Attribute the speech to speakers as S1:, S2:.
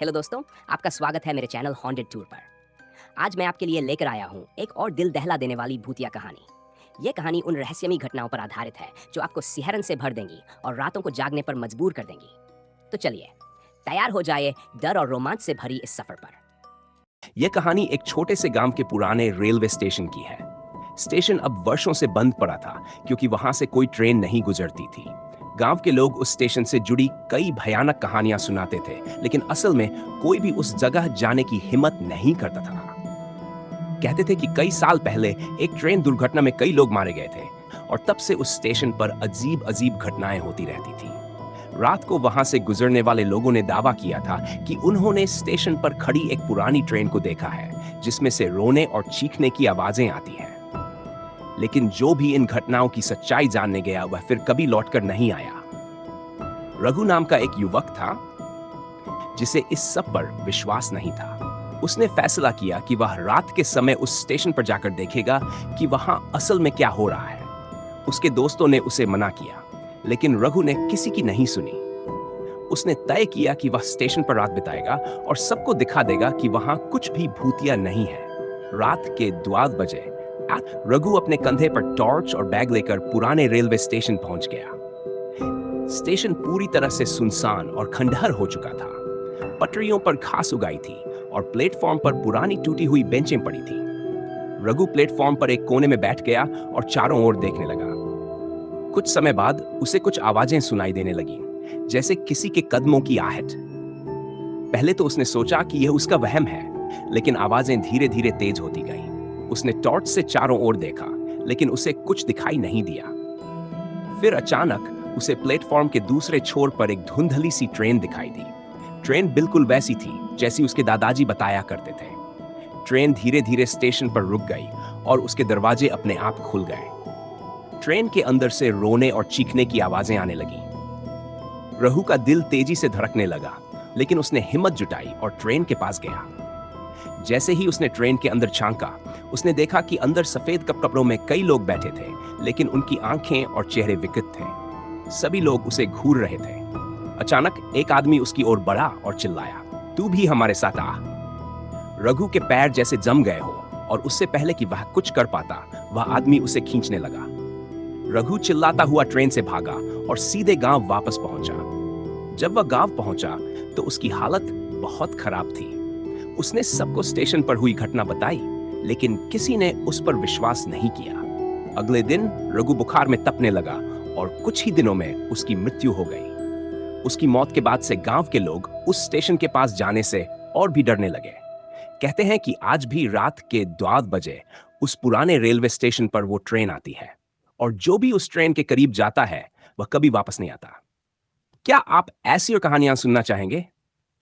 S1: Hello दोस्तों, आपका स्वागत है मेरे चैनल हॉन्टेड टूर पर। आज मैं आपके लिए लेकर आया हूँ एक और दिल दहला देने वाली भूतिया कहानी। ये कहानी उन रहस्यमयी घटनाओं पर आधारित है जो आपको सिहरन से भर देंगी और रातों को जागने पर मजबूर कर देंगी। तो चलिए, तैयार हो जाइए डर और रोमांच से भरी इस सफर पर।
S2: यह कहानी एक छोटे से गांव के पुराने रेलवे स्टेशन की है। स्टेशन अब वर्षों से बंद पड़ा था क्योंकि वहां से कोई ट्रेन नहीं गुजरती थी। गांव के लोग उस स्टेशन से जुड़ी कई भयानक कहानियां सुनाते थे, लेकिन असल में कोई भी उस जगह जाने की हिम्मत नहीं करता था। कहते थे कि कई साल पहले एक ट्रेन दुर्घटना में कई लोग मारे गए थे और तब से उस स्टेशन पर अजीब अजीब घटनाएं होती रहती थी। रात को वहां से गुजरने वाले लोगों ने दावा किया था कि उन्होंने स्टेशन पर खड़ी एक पुरानी ट्रेन को देखा है जिसमें से रोने और चीखने की आवाजें आती हैं। लेकिन जो भी इन घटनाओं की सच्चाई जानने गया वह फिर कभी लौटकर नहीं आया। रघु नाम का एक युवक था जिसे इस सब पर विश्वास नहीं था। उसने फैसला किया कि वह रात के समय उस स्टेशन पर जाकर देखेगा कि वहां असल में क्या हो रहा है। उसके दोस्तों ने उसे मना किया, लेकिन रघु ने किसी की नहीं सुनी। उसने तय किया कि वह स्टेशन पर रात बिताएगा और सबको दिखा देगा कि वहां कुछ भी भूतिया नहीं है। रात के 2 बजे रघु अपने कंधे पर टॉर्च और बैग लेकर पुराने रेलवे स्टेशन पहुंच गया। स्टेशन पूरी तरह से सुनसान और खंडहर हो चुका था। पटरियों पर घास उगाई थी और प्लेटफॉर्म पर पुरानी टूटी हुई बेंचें पड़ी थी। रघु प्लेटफॉर्म पर एक कोने में बैठ गया और चारों ओर देखने लगा। कुछ समय बाद उसे कुछ आवाजें सुनाई देने लगीं, जैसे किसी के कदमों की आहट। पहले तो उसने सोचा कि यह उसका वहम है, लेकिन आवाजें धीरे धीरे तेज होती गईं। उसने टॉर्च से चारों ओर देखा, लेकिन उसे कुछ दिखाई नहीं दिया। फिर अचानक उसे प्लेटफॉर्म के दूसरे छोर पर एक धुंधली सी ट्रेन दिखाई दी। ट्रेन बिल्कुल वैसी थी जैसी उसके दादाजी बताया करते थे। ट्रेन धीरे धीरे स्टेशन पर रुक गई और उसके दरवाजे अपने आप खुल गए। ट्रेन के अंदर से रोने और चीखने की आवाजें आने लगी। रघु का दिल तेजी से धड़कने लगा, लेकिन उसने हिम्मत जुटाई और ट्रेन के पास गया। जैसे ही उसने ट्रेन के अंदर झांका, उसने देखा कि अंदर सफेद कपड़ों में कई लोग बैठे थे, लेकिन उनकी आंखें और चेहरे विकृत थे। सभी लोग उसे घूर रहे थे। अचानक एक आदमी उसकी ओर बढ़ा और चिल्लाया, "तू भी हमारे साथ आ।" रघु के पैर जैसे जम गए हो और उससे पहले कि वह कुछ कर पाता, वह आदमी उसे खींचने लगा। रघु चिल्लाता हुआ ट्रेन से भागा और सीधे गांव वापस पहुंचा। जब वह गांव पहुंचा तो उसकी हालत बहुत खराब थी। उसने सबको स्टेशन पर हुई घटना बताई, लेकिन किसी ने उस पर विश्वास नहीं किया। अगले दिन रघु बुखार में तपने लगा और कुछ ही दिनों में उसकी मृत्यु हो गई। उसकी मौत के बाद से गांव के लोग उस स्टेशन के पास जाने से और भी डरने लगे। कहते हैं कि आज भी रात के 2 बजे उस पुराने रेलवे स्टेशन पर वो ट्रेन आती है और जो भी उस ट्रेन के करीब जाता है वह कभी वापस नहीं आता। क्या आप ऐसी और कहानियां सुनना चाहेंगे?